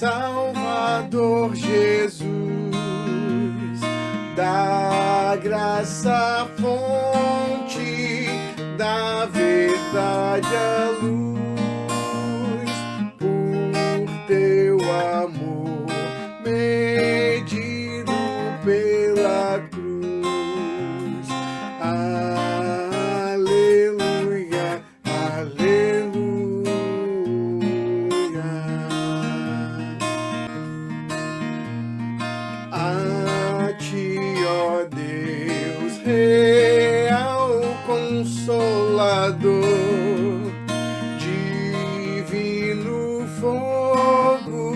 Salvador Jesus, da graça fonte, da verdade a luz, por teu amor medido pela cruz. Aleluia, aleluia. A ti, ó Deus, real Consolador, divino fogo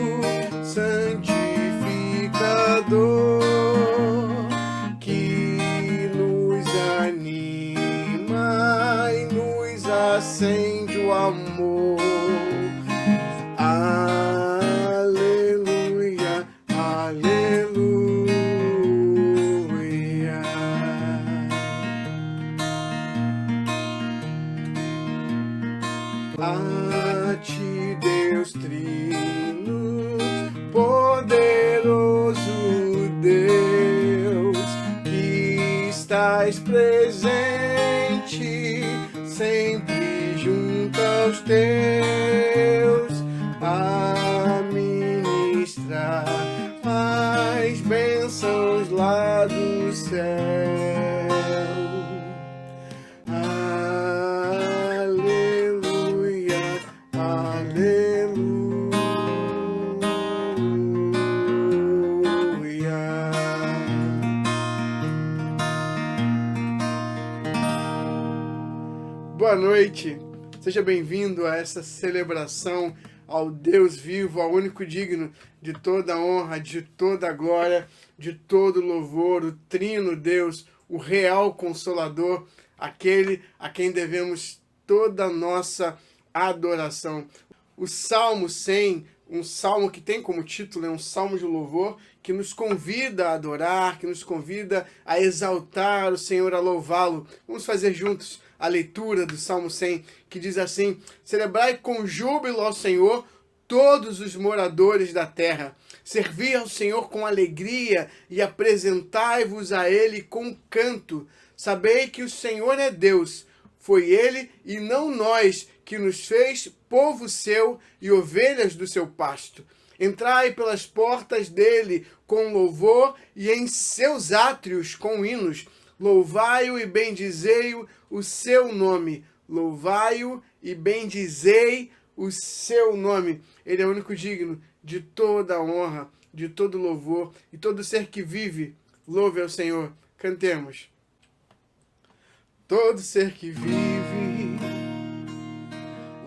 santificador, que nos anima e nos acende o amor. Aleluia, aleluia. A ti, Deus Trino, poderoso Deus, que estás presente sempre junto aos teus, a ministrar as bênçãos lá do céu. Boa noite, seja bem-vindo a essa celebração ao Deus vivo, ao único digno de toda a honra, de toda a glória, de todo louvor, o Trino Deus, o real Consolador, aquele a quem devemos toda a nossa adoração. O Salmo 100, um salmo que tem como título, um salmo de louvor, que nos convida a adorar, que nos convida a exaltar o Senhor, a louvá-lo. Vamos fazer juntos a leitura do Salmo 100, que diz assim: celebrai com júbilo ao Senhor todos os moradores da terra. Servi ao Senhor com alegria e apresentai-vos a Ele com canto. Sabei que o Senhor é Deus. Foi Ele e não nós que nos fez povo seu e ovelhas do seu pasto. Entrai pelas portas dele com louvor e em seus átrios com hinos. Louvai-o e bendizei-o o seu nome. Louvai-o e bendizei o seu nome. Ele é o único digno de toda a honra, de todo louvor, e todo ser que vive, louve ao Senhor. Cantemos. Todo ser que vive,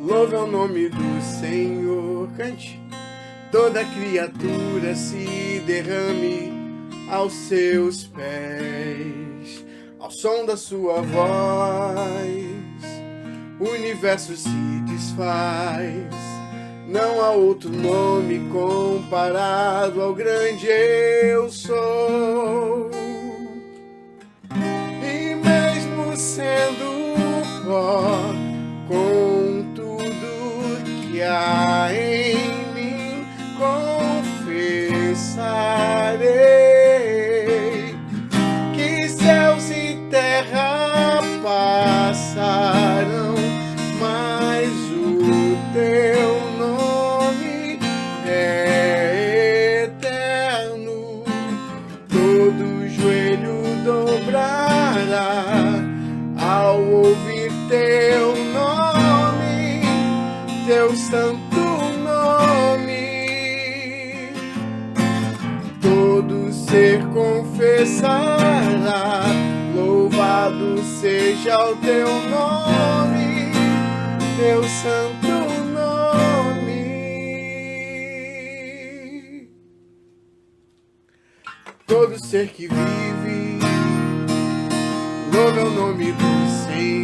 louve ao nome do Senhor. Cante. Toda criatura se derrame aos seus pés, ao som da sua voz, o universo se desfaz. Não há outro nome comparado ao grande eu sou. E mesmo sendo pó, com tudo que há em mim, confessarei que céus e terra passarão, mas o teu nome é eterno. Todo joelho dobrará ao ouvir teu nome, teu santo nome. Todo ser confessará, louvado seja o teu nome, teu santo nome. Todo ser que vive, louve o nome do Senhor.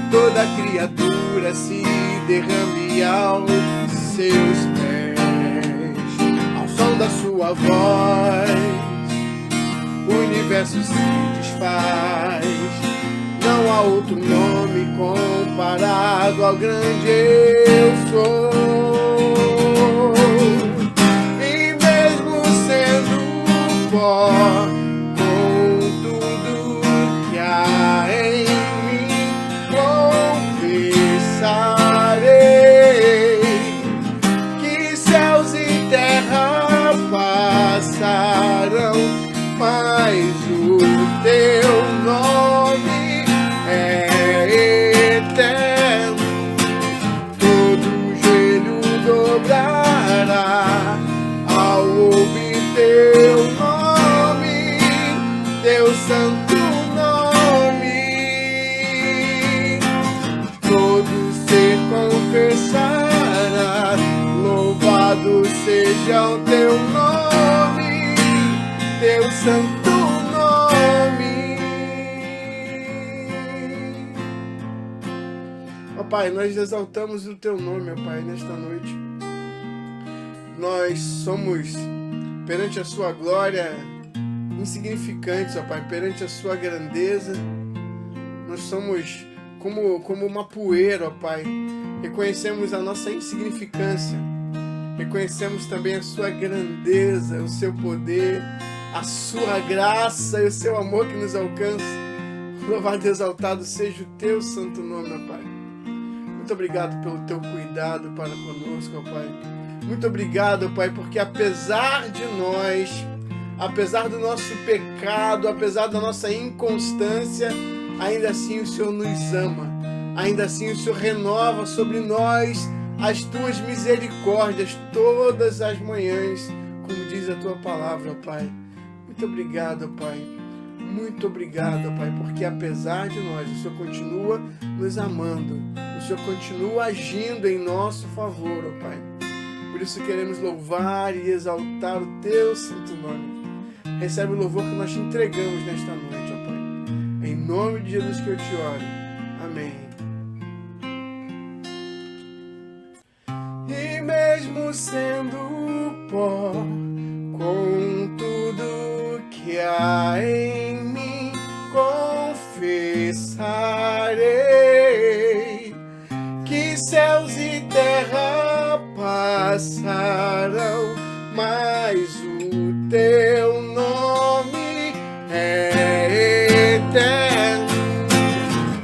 Toda criatura se derrame aos seus pés, ao som da sua voz, o universo se desfaz. Não há outro nome comparado ao grande eu sou. com tudo que há em mim, confessarei que céus e terra passarão, mas o teu nome é eterno. Todo joelho dobrará ao ouvir teu nome, teu santo nome. Todo ser confessará, louvado seja o teu nome, teu santo nome. Ó Pai, nós exaltamos o teu nome, ó Pai, nesta noite. Nós somos, perante a sua glória, insignificantes, ó Pai, perante a sua grandeza. Nós somos como uma poeira, ó Pai. Reconhecemos a nossa insignificância. Reconhecemos também a sua grandeza, o seu poder, a sua graça e o seu amor que nos alcança. Louvado e exaltado seja o teu santo nome, ó Pai. Muito obrigado pelo teu cuidado para conosco, ó Pai. Muito obrigado, ó Pai, porque apesar de nós, apesar do nosso pecado, apesar da nossa inconstância, ainda assim o Senhor nos ama. Ainda assim o Senhor renova sobre nós as tuas misericórdias todas as manhãs, como diz a tua palavra, ó Pai. Muito obrigado, ó Pai. Muito obrigado, ó Pai, porque apesar de nós, o Senhor continua nos amando. O Senhor continua agindo em nosso favor, ó Pai. Por isso queremos louvar e exaltar o teu santo nome. Recebe o louvor que nós te entregamos nesta noite, ó Pai. Em nome de Jesus que eu te oro. Amém. E mesmo sendo pó, com tudo que há em mim, confessarei que céus e terra passarão, mas o teu nome é eterno.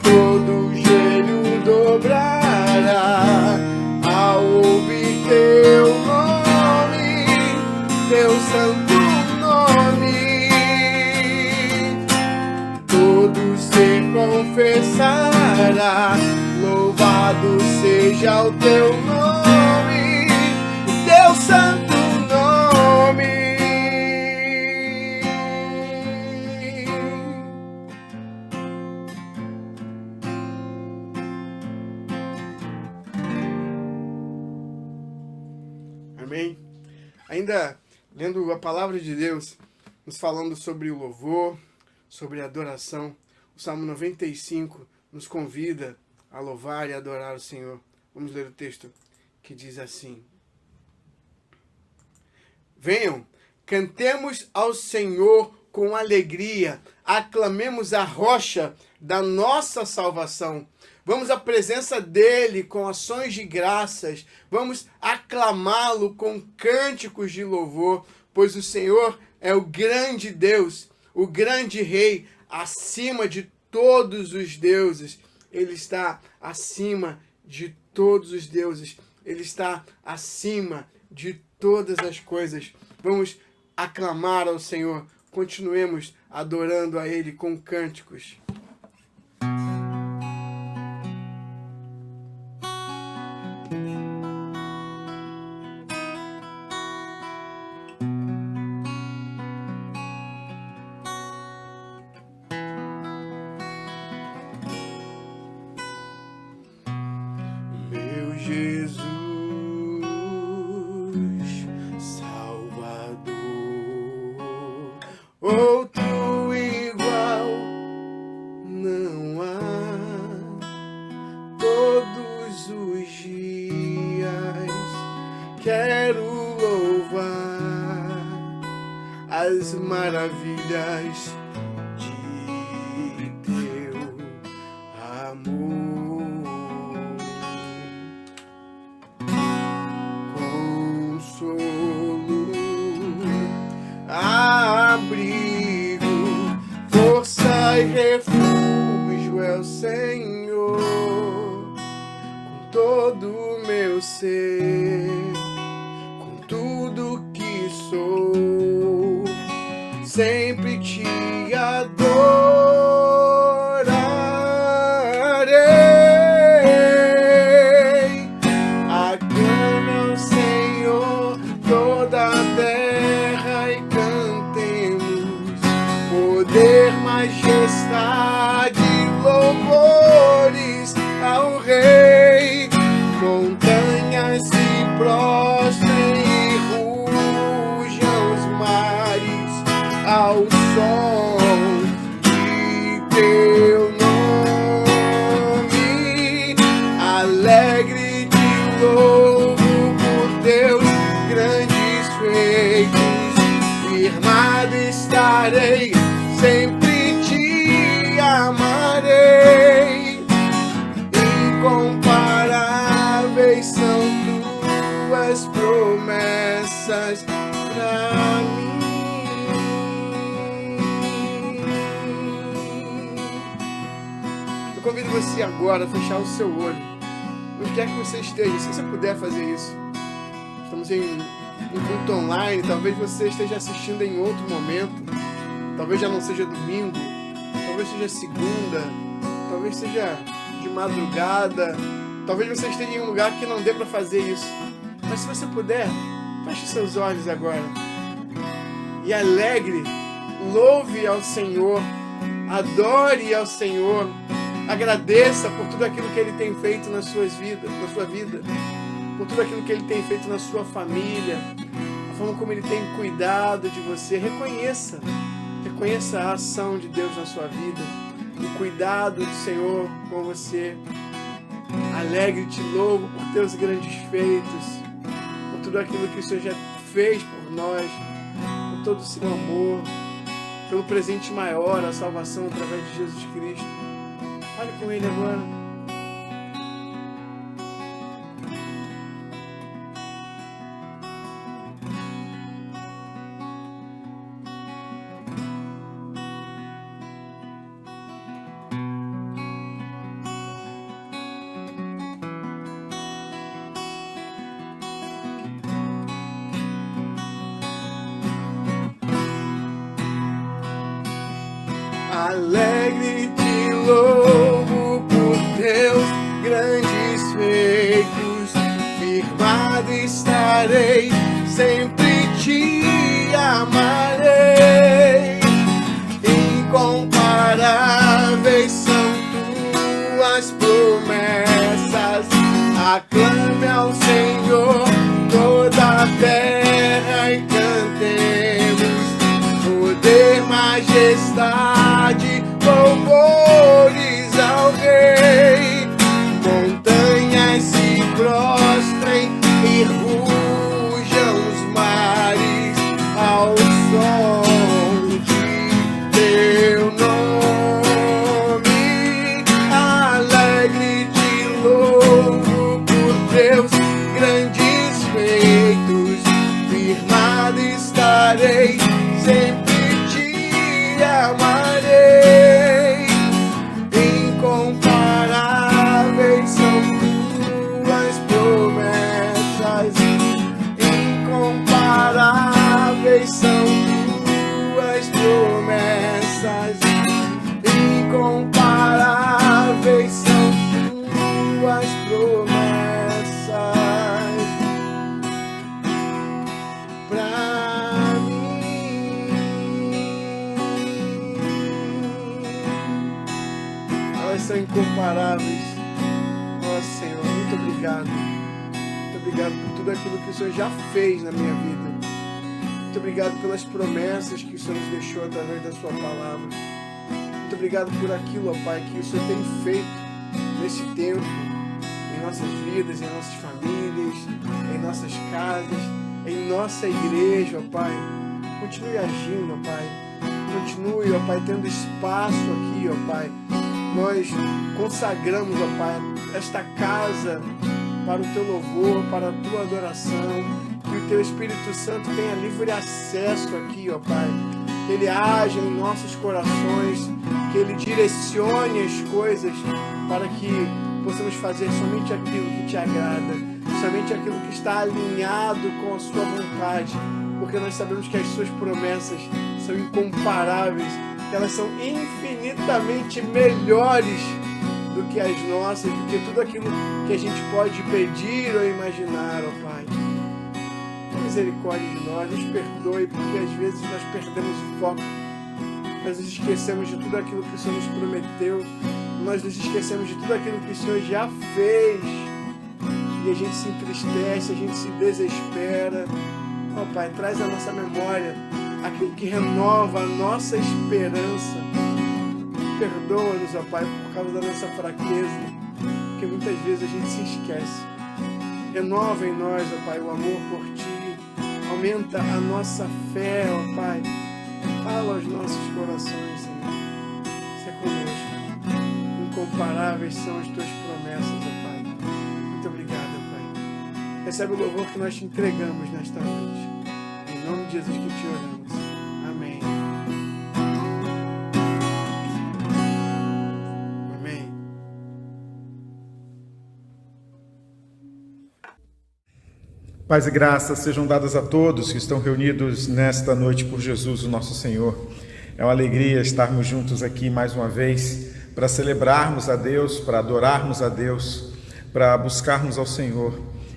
Todo joelho dobrará ao ouvir teu nome, teu santo nome. Todo ser confessará, louvado seja o teu nome, teu santo nome. Amém? Ainda lendo a palavra de Deus, nos falando sobre o louvor, sobre a adoração, o Salmo 95 nos convida a louvar e adorar o Senhor. Vamos ler o texto que diz assim: venham, cantemos ao Senhor com alegria, aclamemos a rocha da nossa salvação. Vamos à presença dele com ações de graças, vamos aclamá-lo com cânticos de louvor, pois o Senhor é o grande Deus, o grande Rei, acima de todos os deuses. Ele está acima de todos os deuses. Ele está acima de todas as coisas. Vamos aclamar ao Senhor. Continuemos adorando a Ele com cânticos. Jesus, Salvador, outro igual não há. Todos os dias quero louvar as maravilhas de teu amor. Consolo, abrigo Tu é o Senhor, com todo o meu ser, com tudo que sou, sempre te adorarei. Aclame ao Senhor toda a terra e cantemos poder, majestade, louvores ao Rei. Montanhas se prostrem e rujam os mares ao som de teu nome. Alegre te louvo por teus grandes feitos, firmado estarei, sempre te amarei. Incomparáveis são tuas promessas pra mim. Eu convido você agora a fechar o seu olho, onde quer que você esteja, se você puder fazer isso. Estamos em um culto online, talvez você esteja assistindo em outro momento, talvez já não seja domingo, talvez seja segunda, talvez seja de madrugada, talvez você esteja em um lugar que não dê para fazer isso. Mas se você puder, feche seus olhos agora e alegre, louve ao Senhor, adore ao Senhor, agradeça por tudo aquilo que Ele tem feito na sua vida, por tudo aquilo que Ele tem feito na sua família, a forma como Ele tem cuidado de você. Reconheça a ação de Deus na sua vida, o cuidado do Senhor com você. Alegre, te louvo por teus grandes feitos, por tudo aquilo que o Senhor já fez por nós, por todo o seu amor, pelo presente maior, a salvação através de Jesus Cristo. Fale com Ele agora. Alegre te louvo por teus grandes feitos, firmado estarei, sempre te amarei. Incomparáveis são tuas promessas, aclame ao Senhor toda a terra e cantemos poder, majestade, louvores ao Rei. Montanhas se prostrem e rujam os mares ao som de teu nome. Alegre te louvo por teus grandes feitos, firmado estarei, sempre te amarei. Incomparáveis são tuas promessas, incomparáveis são tuas promessas, incomparáveis são tuas promessas pra mim. Elas são incomparáveis. Ó Senhor, muito obrigado. Muito obrigado por tudo aquilo que o Senhor já fez na minha vida. Muito obrigado pelas promessas que o Senhor nos deixou através da sua palavra. Muito obrigado por aquilo, ó Pai, que o Senhor tem feito nesse tempo, em nossas vidas, em nossas famílias, em nossas casas, em nossa igreja, ó Pai. Continue agindo, ó Pai. Continue, ó Pai, tendo espaço aqui, ó Pai. Nós consagramos, ó Pai, esta casa para o Teu louvor, para a Tua adoração. Que o Teu Espírito Santo tenha livre acesso aqui, ó Pai. que Ele haja em nossos corações, que Ele direcione as coisas para que possamos fazer somente aquilo que Te agrada, somente aquilo que está alinhado com a Sua vontade, porque nós sabemos que as Suas promessas são incomparáveis, que elas são infinitamente melhores do que as nossas, do que tudo aquilo que a gente pode pedir ou imaginar, ó Pai. Tenha misericórdia de nós, nos perdoe, porque às vezes nós perdemos o foco, nós nos esquecemos de tudo aquilo que o Senhor nos prometeu, nós nos esquecemos de tudo aquilo que o Senhor já fez, e a gente se entristece, a gente se desespera. Ó Pai, traz à nossa memória aquilo que renova a nossa esperança. Perdoa-nos, ó Pai, por causa da nossa fraqueza, porque muitas vezes a gente se esquece. Renova em nós, ó Pai, o amor por Ti. Aumenta a nossa fé, ó Pai. Fala aos nossos corações, Senhor. Se é conosco. Incomparáveis são as Tuas promessas, ó Pai. Muito obrigado, ó Pai. Recebe o louvor que nós Te entregamos nesta noite. Em nome de Jesus que Te oramos. Amém. Paz e graça sejam dadas a todos que estão reunidos nesta noite por Jesus, o nosso Senhor. É uma alegria estarmos juntos aqui mais uma vez para celebrarmos a Deus, para adorarmos a Deus, para buscarmos ao Senhor.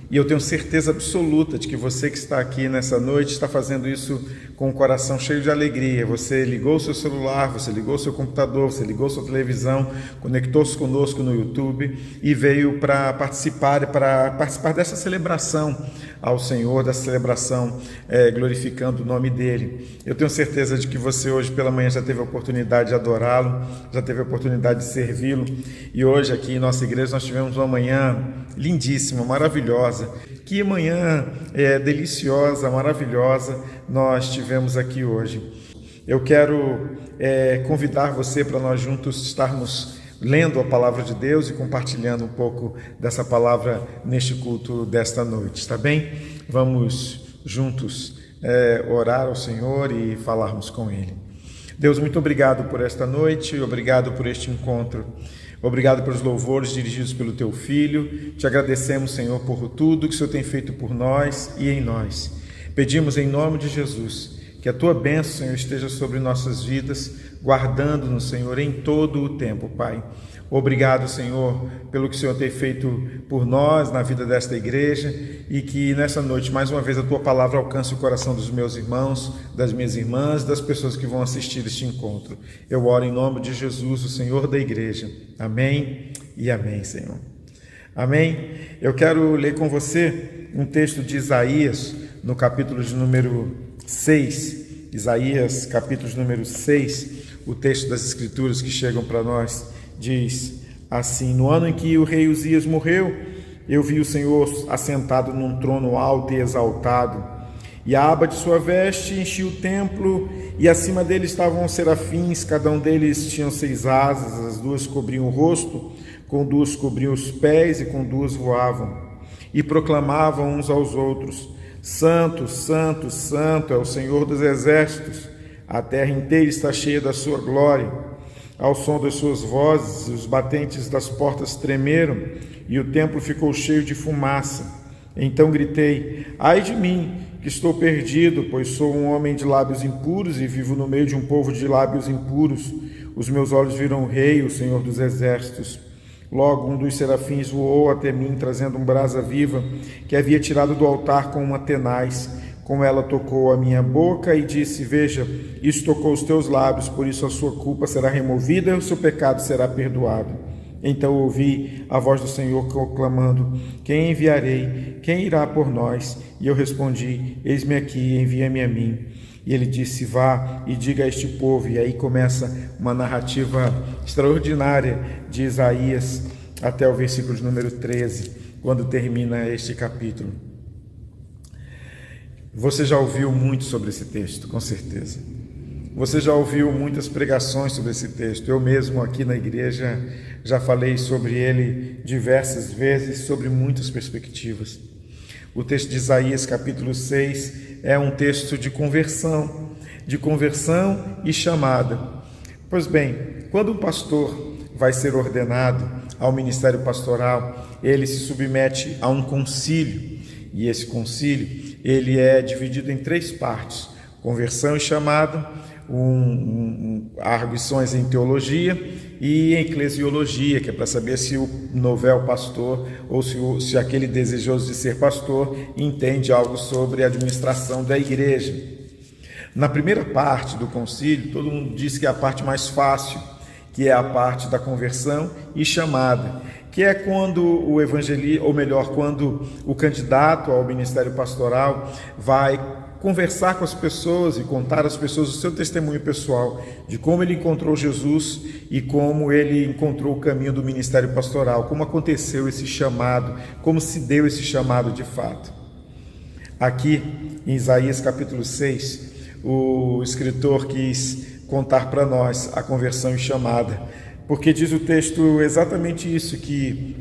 E eu tenho certeza absoluta de que você que está aqui nessa noite está fazendo isso com o coração cheio de alegria. Você ligou o seu celular, você ligou o seu computador, você ligou sua televisão, conectou-se conosco no YouTube e veio para participar dessa celebração ao Senhor, dessa celebração glorificando o nome dEle. Eu tenho certeza de que você hoje pela manhã já teve a oportunidade de adorá-lo, já teve a oportunidade de servi-lo, e hoje aqui em nossa igreja nós tivemos uma manhã lindíssima, maravilhosa. Que manhã deliciosa, maravilhosa nós tivemos aqui hoje. Eu quero convidar você para nós juntos estarmos lendo a palavra de Deus e compartilhando um pouco dessa palavra neste culto desta noite, está bem? Vamos juntos orar ao Senhor e falarmos com Ele. Deus, muito obrigado por esta noite, obrigado por este encontro. Obrigado pelos louvores dirigidos pelo Teu Filho. Te agradecemos, Senhor, por tudo que o Senhor tem feito por nós e em nós. Pedimos em nome de Jesus que a Tua bênção, Senhor, esteja sobre nossas vidas, guardando-nos, Senhor, em todo o tempo, Pai. Obrigado, Senhor, pelo que o Senhor tem feito por nós na vida desta igreja, e que nessa noite, mais uma vez, a Tua palavra alcance o coração dos meus irmãos, das minhas irmãs, das pessoas que vão assistir este encontro. Eu oro em nome de Jesus, o Senhor da igreja. Amém e amém, Senhor. Amém? Eu quero ler com você um texto de Isaías, no capítulo de número 6. Isaías, capítulo de número 6, o texto das Escrituras que chegam para nós, diz assim: no ano em que o rei Uzias morreu, eu vi o Senhor assentado num trono alto e exaltado, e a aba de sua veste enchia o templo, e acima dele estavam os serafins, cada um deles tinha 6 asas, as 2 cobriam o rosto, com 2 cobriam os pés e com 2 voavam, e proclamavam uns aos outros: Santo, Santo, Santo é o Senhor dos exércitos, a terra inteira está cheia da sua glória. Ao som das suas vozes, os batentes das portas tremeram, e o templo ficou cheio de fumaça. Então gritei: ai de mim, que estou perdido, pois sou um homem de lábios impuros e vivo no meio de um povo de lábios impuros. Os meus olhos viram o Rei, o Senhor dos exércitos. Logo um dos serafins voou até mim, trazendo uma brasa viva, que havia tirado do altar com uma tenaz. Com ela tocou a minha boca e disse: veja, isso tocou os teus lábios, por isso a sua culpa será removida e o seu pecado será perdoado. Então ouvi a voz do Senhor clamando: quem enviarei? Quem irá por nós? E eu respondi: eis-me aqui, envia-me a mim. E ele disse: vá e diga a este povo. E aí começa uma narrativa extraordinária de Isaías até o versículo de número 13, quando termina este capítulo. Você já ouviu muito sobre esse texto, com certeza. Você já ouviu muitas pregações sobre esse texto. Eu mesmo aqui na igreja já falei sobre ele diversas vezes, sobre muitas perspectivas. O texto de Isaías, capítulo 6, é um texto de conversão. de conversão e chamada. Pois bem, quando um pastor vai ser ordenado ao ministério pastoral, ele se submete a um concílio, e esse concílio ele é dividido em 3 partes: conversão e chamada, arguições em teologia e em eclesiologia, que é para saber se o novel pastor ou se aquele desejoso de ser pastor entende algo sobre a administração da igreja. Na primeira parte do concílio, todo mundo diz que é a parte mais fácil, que é a parte da conversão e chamada, que é quando o evangelista, ou melhor, quando o candidato ao ministério pastoral vai conversar com as pessoas e contar às pessoas o seu testemunho pessoal de como ele encontrou Jesus e como ele encontrou o caminho do ministério pastoral, como aconteceu esse chamado, como se deu esse chamado de fato. Aqui em Isaías capítulo 6, o escritor quis contar para nós a conversão e chamada, porque diz o texto exatamente isso, que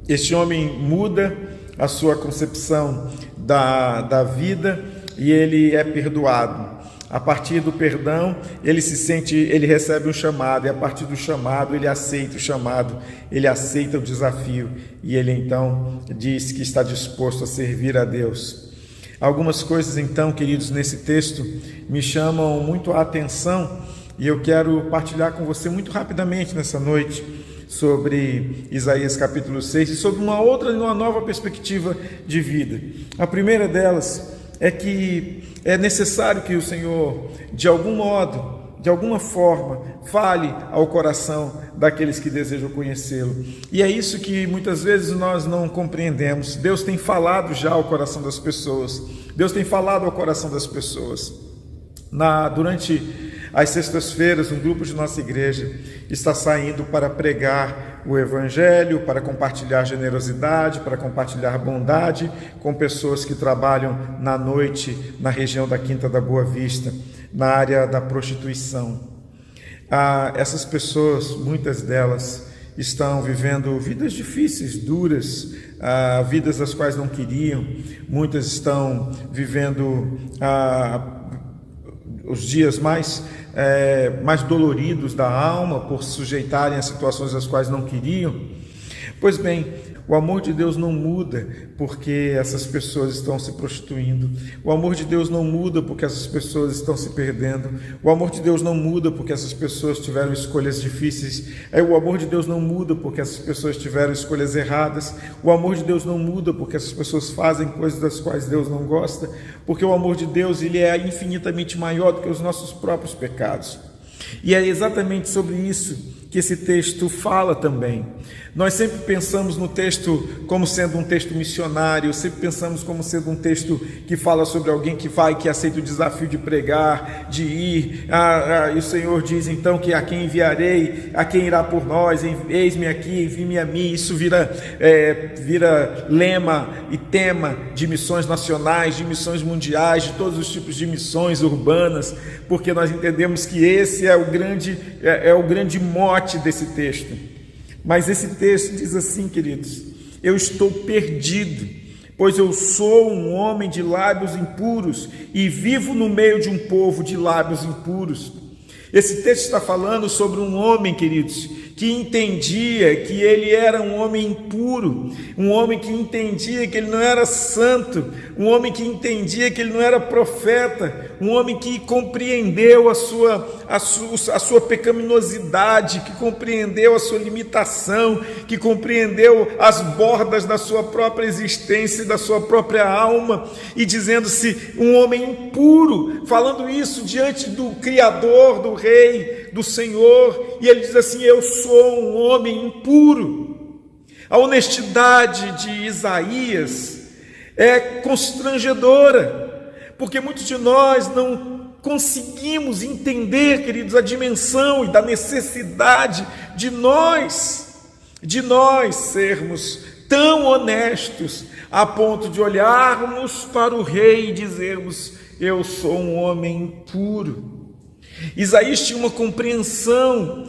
este homem muda a sua concepção da vida e ele é perdoado. A partir do perdão, ele recebe um chamado, e a partir do chamado, ele aceita o chamado, ele aceita o desafio, e ele então diz que está disposto a servir a Deus. Algumas coisas então, queridos, nesse texto me chamam muito a atenção, e eu quero partilhar com você muito rapidamente nessa noite sobre Isaías capítulo 6 e sobre uma nova perspectiva de vida. A primeira delas é que é necessário que o Senhor, de algum modo, de alguma forma, fale ao coração daqueles que desejam conhecê-lo. E é isso que muitas vezes nós não compreendemos. Deus tem falado já ao coração das pessoas. Deus tem falado ao coração das pessoas. Durante as sextas-feiras, um grupo de nossa igreja está saindo para pregar o Evangelho, para compartilhar generosidade, para compartilhar bondade com pessoas que trabalham na noite na região da Quinta da Boa Vista, na área da prostituição. Essas pessoas, muitas delas, estão vivendo vidas difíceis, duras, vidas das quais não queriam. Muitas estão vivendo os dias mais doloridos da alma por se sujeitarem a situações das quais não queriam. Pois bem, o amor de Deus não muda porque essas pessoas estão se prostituindo. O amor de Deus não muda porque essas pessoas estão se perdendo. O amor de Deus não muda porque essas pessoas tiveram escolhas difíceis. O amor de Deus não muda porque essas pessoas tiveram escolhas erradas. O amor de Deus não muda porque essas pessoas fazem coisas das quais Deus não gosta. Porque o amor de Deus, ele é infinitamente maior do que os nossos próprios pecados. E é exatamente sobre isso que esse texto fala também. Nós sempre pensamos no texto como sendo um texto missionário, sempre pensamos como sendo um texto que fala sobre alguém que aceita o desafio de pregar, de ir. E o Senhor diz então que a quem enviarei, a quem irá por nós, eis-me aqui, envie-me a mim. Isso vira lema e tema de missões nacionais, de missões mundiais, de todos os tipos de missões urbanas, porque nós entendemos que esse é o grande mote desse texto. Mas esse texto diz assim, queridos: eu estou perdido, pois eu sou um homem de lábios impuros e vivo no meio de um povo de lábios impuros. Esse texto está falando sobre um homem, queridos, que entendia que ele era um homem impuro, um homem que entendia que ele não era santo, um homem que entendia que ele não era profeta, um homem que compreendeu a sua pecaminosidade, que compreendeu a sua limitação, que compreendeu as bordas da sua própria existência e da sua própria alma, e dizendo-se um homem impuro, falando isso diante do Criador, do Rei, do Senhor, e ele diz assim: eu sou um homem impuro. A honestidade de Isaías é constrangedora, porque muitos de nós não conseguimos entender, queridos, a dimensão e da necessidade de nós sermos tão honestos a ponto de olharmos para o Rei e dizermos: eu sou um homem impuro. Isaías tinha uma compreensão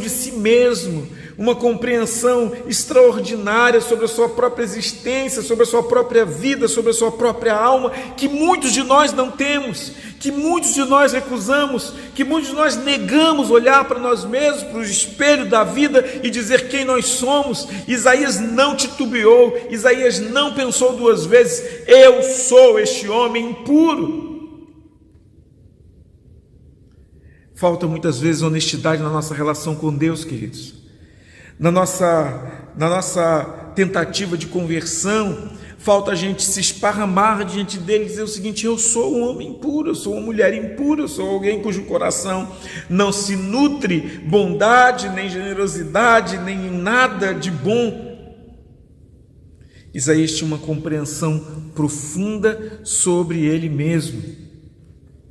de si mesmo, uma compreensão extraordinária sobre a sua própria existência, sobre a sua própria vida, sobre a sua própria alma, que muitos de nós não temos, que muitos de nós recusamos, que muitos de nós negamos olhar para nós mesmos, para o espelho da vida e dizer quem nós somos. Isaías não titubeou, Isaías não pensou duas vezes: eu sou este homem impuro. Falta muitas vezes honestidade na nossa relação com Deus, queridos. Na nossa tentativa de conversão, falta a gente se esparramar diante dele e dizer o seguinte: eu sou um homem impuro, eu sou uma mulher impura, eu sou alguém cujo coração não se nutre bondade, nem generosidade, nem nada de bom. Isaías tinha uma compreensão profunda sobre ele mesmo,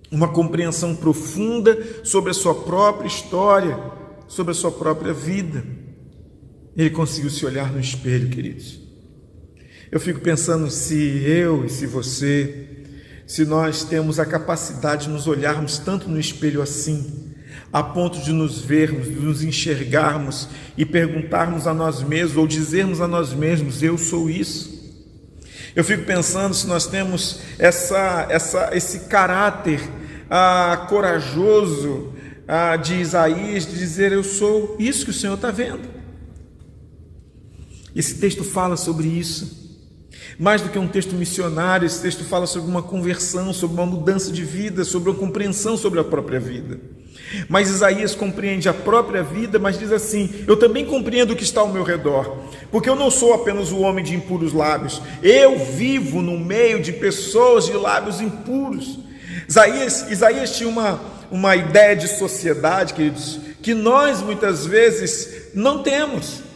uma compreensão profunda sobre a sua própria história, sobre a sua própria vida. Ele conseguiu se olhar no espelho, queridos. Eu fico pensando se eu e se você, se nós temos a capacidade de nos olharmos tanto no espelho assim, a ponto de nos vermos, de nos enxergarmos e perguntarmos a nós mesmos, ou dizermos a nós mesmos: eu sou isso. Eu fico pensando se nós temos esse caráter corajoso de Isaías, de dizer: eu sou isso que o Senhor está vendo. Esse texto fala sobre isso. Mais do que um texto missionário, esse texto fala sobre uma conversão, sobre uma mudança de vida, sobre uma compreensão sobre a própria vida. Mas Isaías compreende a própria vida, mas diz assim: eu também compreendo o que está ao meu redor, porque eu não sou apenas o homem de impuros lábios, eu vivo no meio de pessoas de lábios impuros. Isaías tinha uma ideia de sociedade, queridos, que nós muitas vezes não temos.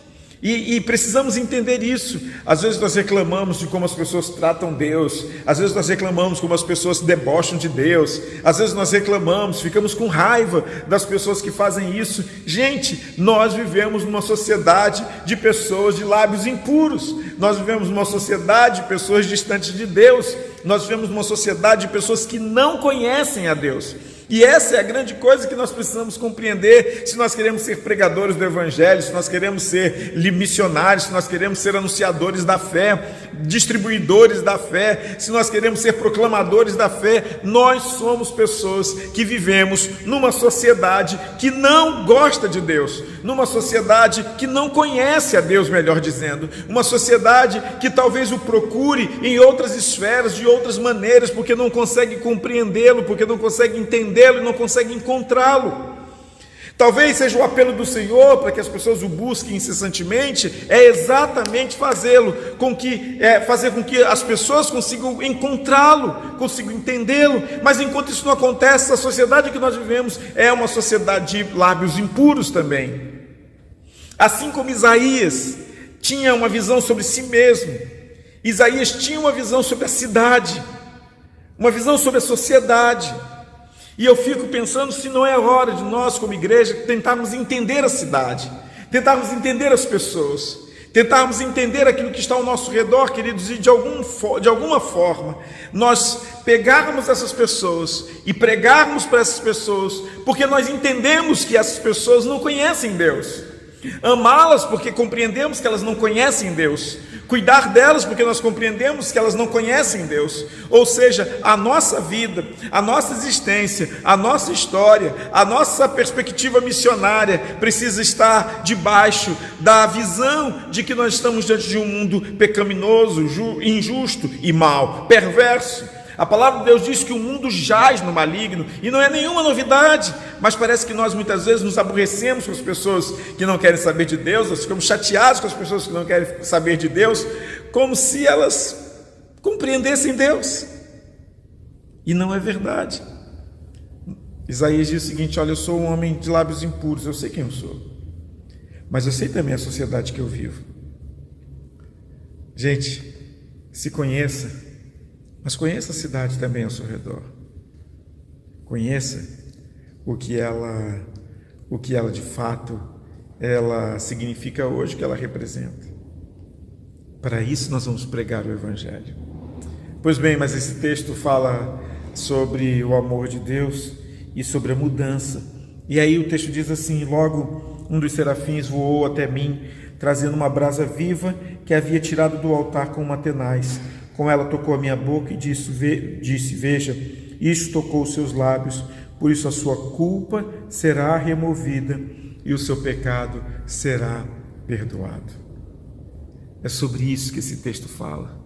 E precisamos entender isso. Às vezes nós reclamamos de como as pessoas tratam Deus, às vezes nós reclamamos como as pessoas debocham de Deus, às vezes nós reclamamos, ficamos com raiva das pessoas que fazem isso. Gente, nós vivemos numa sociedade de pessoas de lábios impuros, nós vivemos numa sociedade de pessoas distantes de Deus, nós vivemos numa sociedade de pessoas que não conhecem a Deus. E essa é a grande coisa que nós precisamos compreender se nós queremos ser pregadores do Evangelho, se nós queremos ser missionários, se nós queremos ser anunciadores da fé, distribuidores da fé, se nós queremos ser proclamadores da fé. Nós somos pessoas que vivemos numa sociedade que não gosta de Deus, numa sociedade que não conhece a Deus, melhor dizendo, uma sociedade que talvez o procure em outras esferas, de outras maneiras, porque não consegue compreendê-lo, porque não consegue entender e não consegue encontrá-lo. Talvez seja o apelo do Senhor para que as pessoas o busquem incessantemente, é exatamente fazer com que as pessoas consigam encontrá-lo, consigam entendê-lo. Mas enquanto isso não acontece, a sociedade que nós vivemos é uma sociedade de lábios impuros também. Assim como Isaías tinha uma visão sobre si mesmo, Isaías tinha uma visão sobre a cidade, uma visão sobre a sociedade. E eu fico pensando se não é hora de nós, como igreja, tentarmos entender a cidade, tentarmos entender as pessoas, tentarmos entender aquilo que está ao nosso redor, queridos, e de alguma forma nós pegarmos essas pessoas e pregarmos para essas pessoas, porque nós entendemos que essas pessoas não conhecem Deus. Amá-las porque compreendemos que elas não conhecem Deus, cuidar delas porque nós compreendemos que elas não conhecem Deus. Ou seja, a nossa vida, a nossa existência, a nossa história, a nossa perspectiva missionária precisa estar debaixo da visão de que nós estamos diante de um mundo pecaminoso, injusto e mau, perverso. A palavra de Deus diz que o mundo jaz no maligno, e não é nenhuma novidade, mas parece que nós muitas vezes nos aborrecemos com as pessoas que não querem saber de Deus, nós ficamos chateados com as pessoas que não querem saber de Deus, como se elas compreendessem Deus, e não é verdade. Isaías diz o seguinte: olha, eu sou um homem de lábios impuros, eu sei quem eu sou, mas eu sei também a sociedade que eu vivo. Gente, se conheça, mas conheça a cidade também ao seu redor. Conheça o que ela de fato ela significa hoje, o que ela representa. Para isso nós vamos pregar o Evangelho. Pois bem, mas esse texto fala sobre o amor de Deus, e sobre a mudança. E aí o texto diz assim: logo um dos serafins voou até mim, trazendo uma brasa viva que havia tirado do altar com uma tenaz. Com ela tocou a minha boca e disse: veja, isto tocou os seus lábios, por isso a sua culpa será removida e o seu pecado será perdoado. É sobre isso que esse texto fala.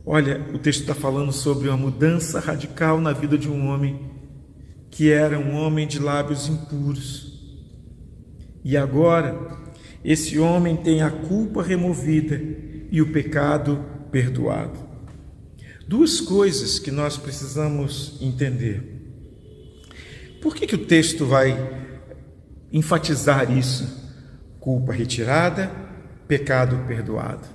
Olha, o texto está falando sobre uma mudança radical na vida de um homem que era um homem de lábios impuros. E agora, esse homem tem a culpa removida e o pecado perdoado. Duas coisas que nós precisamos entender. Por que o texto vai enfatizar isso? Culpa retirada, pecado perdoado.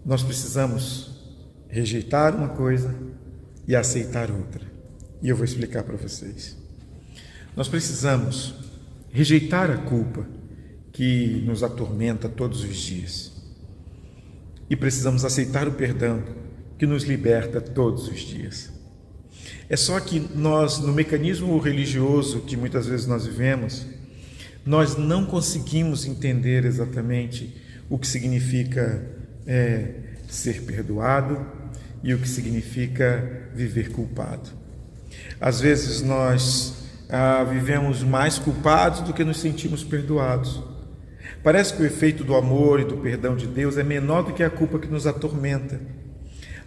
Nós precisamos rejeitar uma coisa e aceitar outra. E eu vou explicar para vocês. Nós precisamos rejeitar a culpa que nos atormenta todos os dias. E precisamos aceitar o perdão que nos liberta todos os dias. É só que nós, no mecanismo religioso que muitas vezes nós vivemos, nós não conseguimos entender exatamente o que significa ser perdoado e o que significa viver culpado. Às vezes nós vivemos mais culpados do que nos sentimos perdoados. Parece que o efeito do amor e do perdão de Deus é menor do que a culpa que nos atormenta.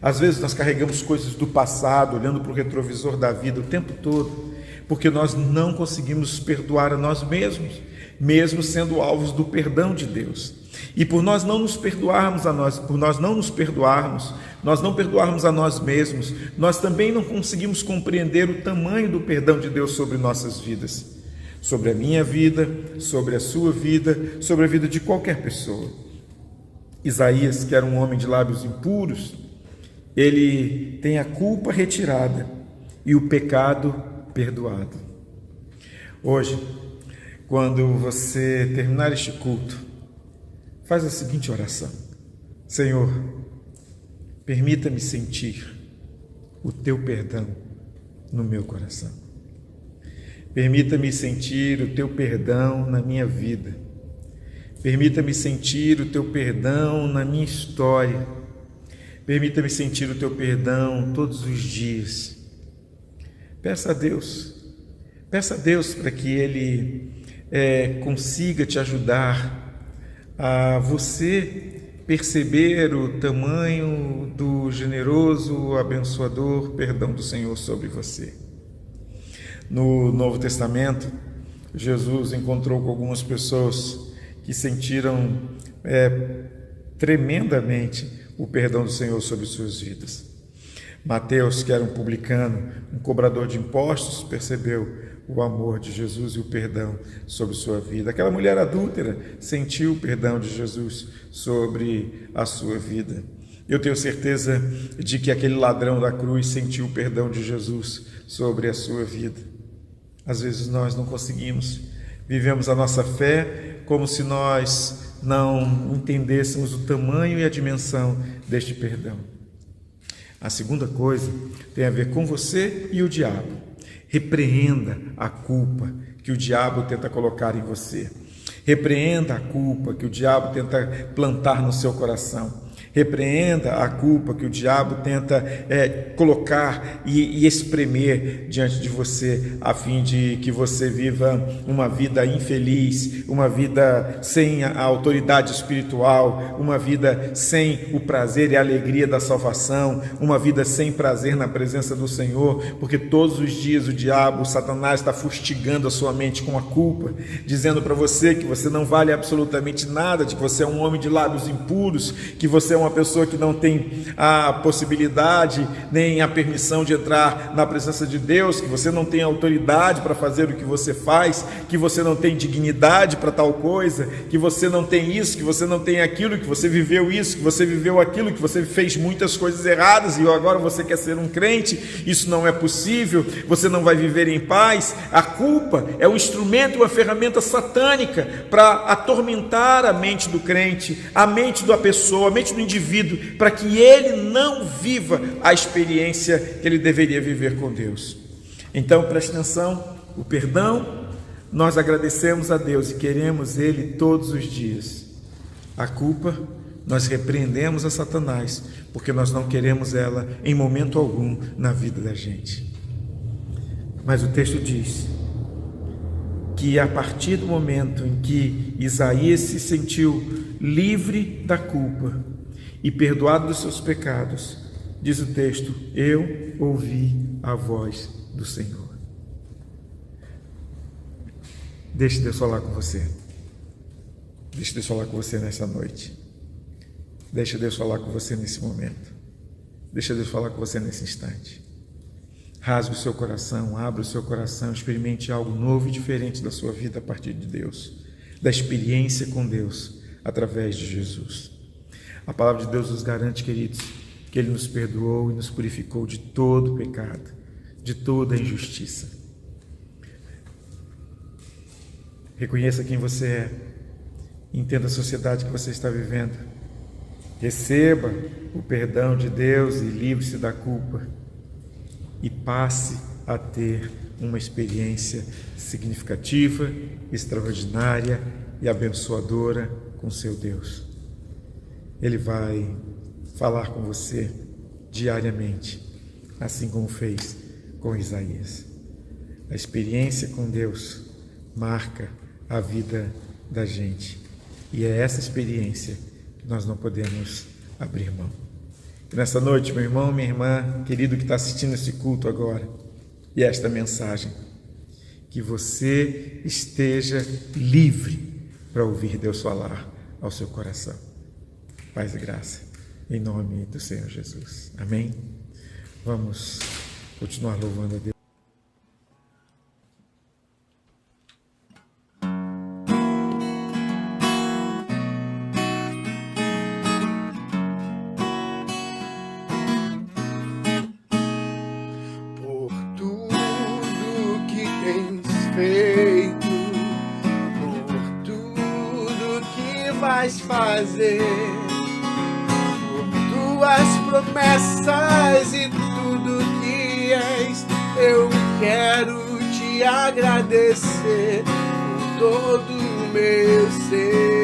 Às vezes nós carregamos coisas do passado, olhando para o retrovisor da vida o tempo todo, porque nós não conseguimos perdoar a nós mesmos, mesmo sendo alvos do perdão de Deus. E por nós não nos perdoarmos nós não perdoarmos a nós mesmos, nós também não conseguimos compreender o tamanho do perdão de Deus sobre nossas vidas, sobre a minha vida, sobre a sua vida, sobre a vida de qualquer pessoa. Isaías, que era um homem de lábios impuros, ele tem a culpa retirada e o pecado perdoado. Hoje, quando você terminar este culto, faz a seguinte oração: Senhor, permita-me sentir o teu perdão no meu coração. Permita-me sentir o teu perdão na minha vida. Permita-me sentir o teu perdão na minha história. Permita-me sentir o teu perdão todos os dias. Peça a Deus para que Ele consiga te ajudar a você perceber o tamanho do generoso, abençoador perdão do Senhor sobre você. No Novo Testamento, Jesus encontrou com algumas pessoas que sentiram tremendamente o perdão do Senhor sobre suas vidas. Mateus, que era um publicano, um cobrador de impostos, percebeu o amor de Jesus e o perdão sobre sua vida. Aquela mulher adúltera sentiu o perdão de Jesus sobre a sua vida. Eu tenho certeza de que aquele ladrão da cruz sentiu o perdão de Jesus sobre a sua vida. Às vezes nós não conseguimos, vivemos a nossa fé como se nós não entendêssemos o tamanho e a dimensão deste perdão. A segunda coisa tem a ver com você e o diabo. Repreenda a culpa que o diabo tenta colocar em você. Repreenda a culpa que o diabo tenta plantar no seu coração. Repreenda a culpa que o diabo tenta colocar e espremer diante de você, a fim de que você viva uma vida infeliz, uma vida sem a autoridade espiritual, uma vida sem o prazer e a alegria da salvação, uma vida sem prazer na presença do Senhor, porque todos os dias o diabo, o Satanás, está fustigando a sua mente com a culpa, dizendo para você que você não vale absolutamente nada, de que você é um homem de lábios impuros, que você é uma pessoa que não tem a possibilidade nem a permissão de entrar na presença de Deus, que você não tem autoridade para fazer o que você faz, que você não tem dignidade para tal coisa, que você não tem isso, que você não tem aquilo, que você viveu isso, que você viveu aquilo, que você fez muitas coisas erradas e agora você quer ser um crente. Isso não é possível, você não vai viver em paz. A culpa é um instrumento, uma ferramenta satânica para atormentar a mente do crente, a mente da pessoa, a mente do indivíduo, para que ele não viva a experiência que ele deveria viver com Deus. Então, preste atenção, o perdão, nós agradecemos a Deus e queremos Ele todos os dias. A culpa, nós repreendemos a Satanás, porque nós não queremos ela em momento algum na vida da gente. Mas o texto diz que a partir do momento em que Isaías se sentiu livre da culpa e perdoado dos seus pecados, diz o texto, eu ouvi a voz do Senhor. Deixe Deus falar com você. Deixe Deus falar com você nessa noite. Deixe Deus falar com você nesse momento. Deixe Deus falar com você nesse instante. Rasgue o seu coração, abra o seu coração, experimente algo novo e diferente da sua vida a partir de Deus, da experiência com Deus através de Jesus. A palavra de Deus nos garante, queridos, que Ele nos perdoou e nos purificou de todo pecado, de toda injustiça. Reconheça quem você é, entenda a sociedade que você está vivendo, receba o perdão de Deus e livre-se da culpa e passe a ter uma experiência significativa, extraordinária e abençoadora com seu Deus. Ele vai falar com você diariamente, assim como fez com Isaías. A experiência com Deus marca a vida da gente, e é essa experiência que nós não podemos abrir mão. E nessa noite, meu irmão, minha irmã, querido que está assistindo esse culto agora, e esta mensagem, que você esteja livre para ouvir Deus falar ao seu coração. Paz e graça, em nome do Senhor Jesus. Amém? Vamos continuar louvando a Deus. Fazer por tuas promessas e tudo que és, eu quero te agradecer por todo o meu ser.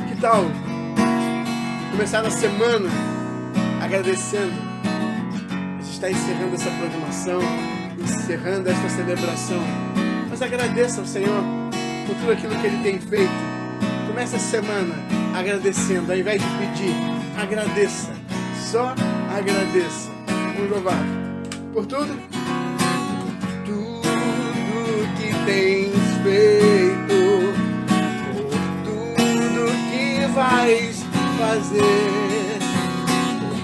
Que tal começar a semana agradecendo? A gente está encerrando essa programação, encerrando esta celebração, mas agradeça ao Senhor por tudo aquilo que Ele tem feito. Comece a semana agradecendo, ao invés de pedir, agradeça, só agradeça. Vamos louvar por tudo, tudo que tens feito, por tudo que vais fazer, por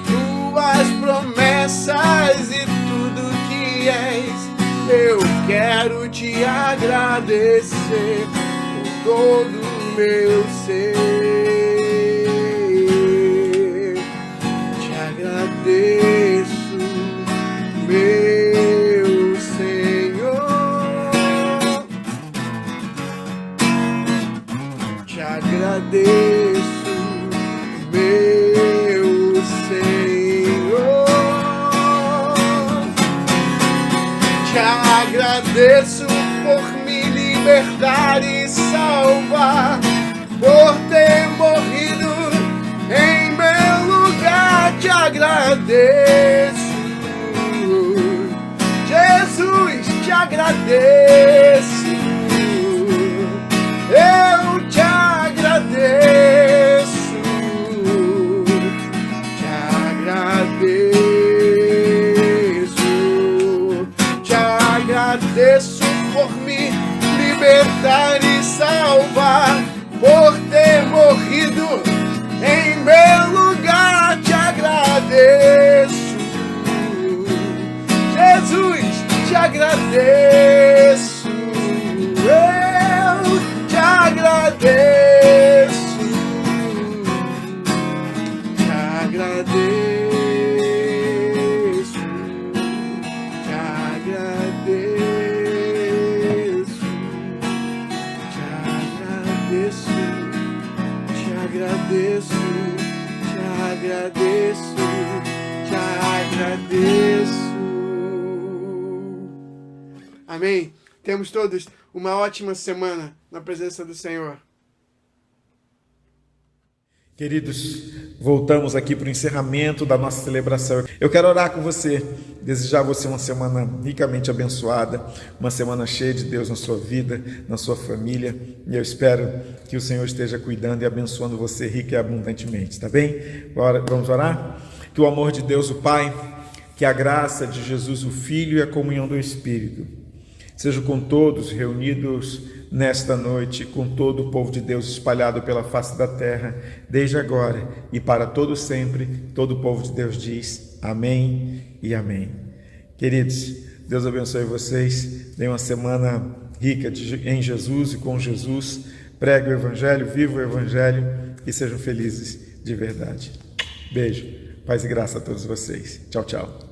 tuas promessas e tudo que és, eu quero te agradecer por todo o meu ser. Te agradeço, meu Senhor. Te agradeço, meu Senhor. Te agradeço por me libertar e salvar, por ter morrido em meu lugar. Te agradeço, Jesus, te agradeço. Eu te agradeço, te agradeço. Agradeço por me libertar e salvar, por ter morrido em meu lugar. Te agradeço, Jesus, te agradeço. Eu te agradeço, te agradeço. Te agradeço, te agradeço. Amém? Temos todos uma ótima semana na presença do Senhor. Queridos, voltamos aqui para o encerramento da nossa celebração. Eu quero orar com você, desejar a você uma semana ricamente abençoada, uma semana cheia de Deus na sua vida, na sua família, e eu espero que o Senhor esteja cuidando e abençoando você rica e abundantemente, tá bem? Vamos orar? Que o amor de Deus, o Pai, que a graça de Jesus, o Filho, e a comunhão do Espírito sejam com todos reunidos nesta noite, com todo o povo de Deus espalhado pela face da terra, desde agora e para todo sempre. Todo o povo de Deus diz amém e amém. Queridos, Deus abençoe vocês, tenham uma semana rica em Jesus e com Jesus. Pregue o Evangelho, viva o Evangelho e sejam felizes de verdade. Beijo, paz e graça a todos vocês. Tchau, tchau.